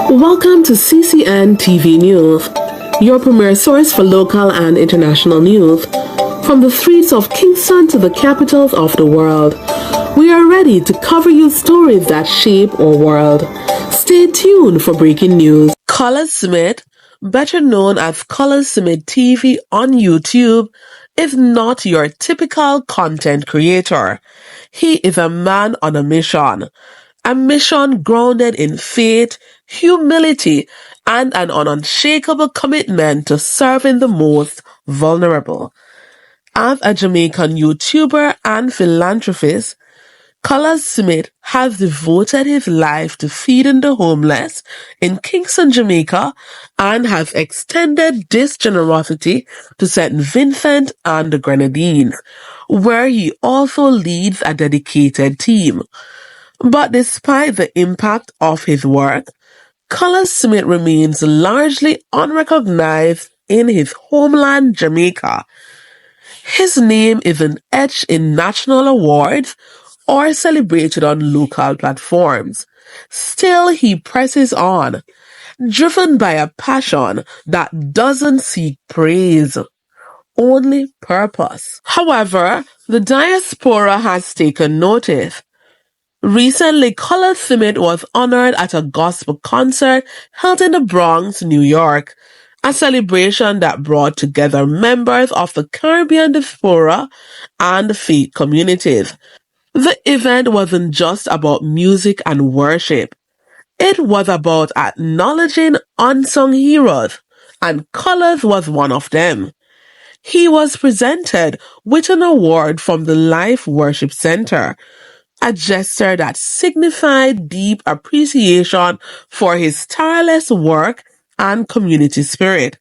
Welcome to CCN TV News, your premier source for local and international news. From the streets of Kingston to the capitals of the world, we are ready to cover you stories that shape our world. Stay tuned for breaking news. Colaz Smith, better known as Colaz Smith TV on YouTube, is not your typical content creator. He is a man on a mission grounded in faith, humility, and an unshakable commitment to serving the most vulnerable. As a Jamaican YouTuber and philanthropist, Colaz Smith has devoted his life to feeding the homeless in Kingston, Jamaica, and has extended this generosity to St. Vincent and the Grenadines, where he also leads a dedicated team. But despite the impact of his work, Colaz Smith remains largely unrecognized in his homeland, Jamaica. His name isn't etched in national awards or celebrated on local platforms. Still, he presses on, driven by a passion that doesn't seek praise, only purpose. However, the Diaspora has taken notice. Recently, Colaz Smith was honored at a gospel concert held in the Bronx, New York, a celebration that brought together members of the Caribbean diaspora and faith communities. The event wasn't just about music and worship. It was about acknowledging unsung heroes, and Colaz was one of them. He was presented with an award from the Life Worship Center, a gesture that signified deep appreciation for his tireless work and community spirit.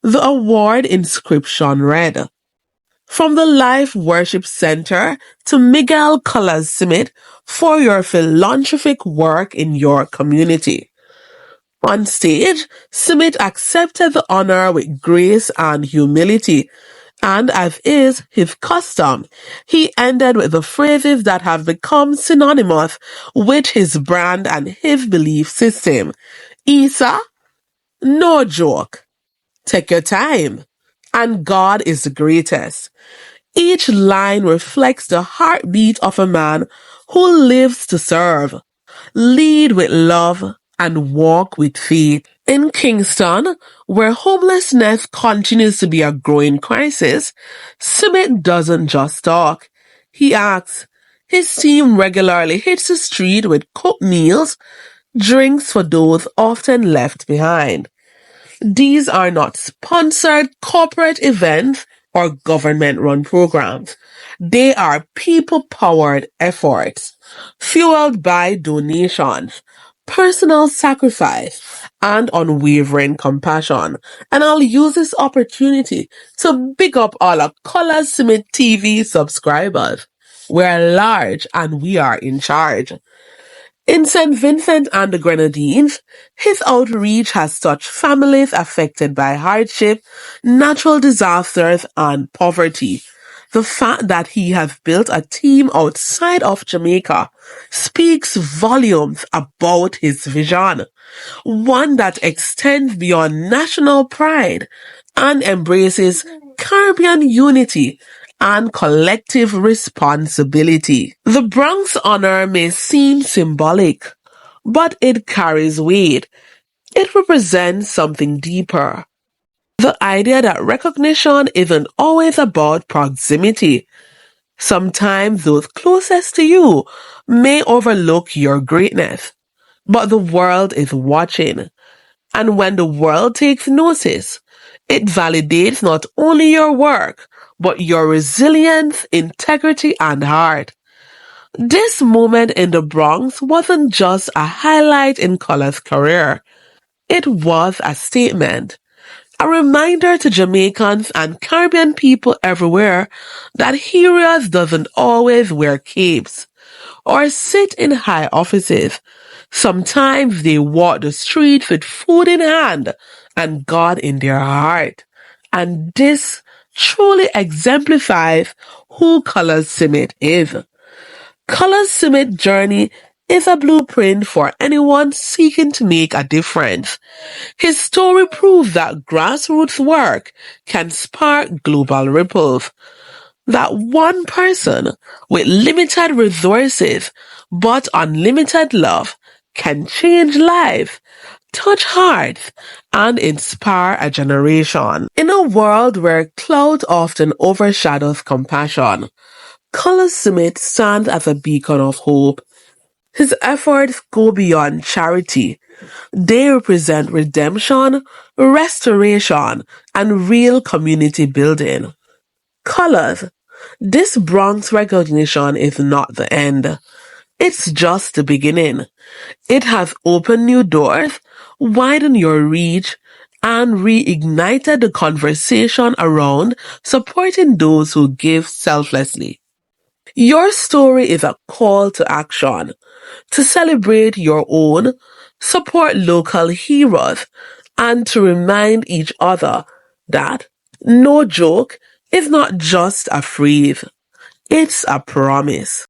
The award inscription read, "From the Life Worship Center to Miguel Colaz Smith for your philanthropic work in your community." On stage, Smith accepted the honor with grace and humility, and as is his custom, he ended with the phrases that have become synonymous with his brand and his belief system. "Eeh Sah, no joke. Take your time. And God is the greatest." Each line reflects the heartbeat of a man who lives to serve, lead with love, and walk with faith. In Kingston, where homelessness continues to be a growing crisis, Smith doesn't just talk. He acts. His team regularly hits the street with cooked meals, drinks for those often left behind. These are not sponsored corporate events or government-run programs. They are people-powered efforts, fueled by donations, personal sacrifice, and unwavering compassion. And I'll use this opportunity to big up all of Colaz Smith TV subscribers. We're large and we are in charge. In St. Vincent and the Grenadines, his outreach has touched families affected by hardship, natural disasters, and poverty. The fact that he has built a team outside of Jamaica speaks volumes about his vision, one that extends beyond national pride and embraces Caribbean unity and collective responsibility. The Bronx honor may seem symbolic, but it carries weight. It represents something deeper. The idea that recognition isn't always about proximity. Sometimes those closest to you may overlook your greatness, but the world is watching. And when the world takes notice, it validates not only your work, but your resilience, integrity, and heart. This moment in the Bronx wasn't just a highlight in Colaz's career. It was a statement. A reminder to Jamaicans and Caribbean people everywhere that heroes doesn't always wear capes or sit in high offices. Sometimes they walk the streets with food in hand and God in their heart. And this truly exemplifies who Colaz Smith is. Colaz Smith's journey is a blueprint for anyone seeking to make a difference. His story proves that grassroots work can spark global ripples. That one person with limited resources but unlimited love can change lives, touch hearts, and inspire a generation. In a world where cloud often overshadows compassion, Colaz Smith stands as a beacon of hope. His efforts go beyond charity. They represent redemption, restoration, and real community building. Colaz, this Bronx recognition is not the end. It's just the beginning. It has opened new doors, widened your reach, and reignited the conversation around supporting those who give selflessly. Your story is a call to action, to celebrate your own, support local heroes, and to remind each other that no joke is not just a phrase, it's a promise.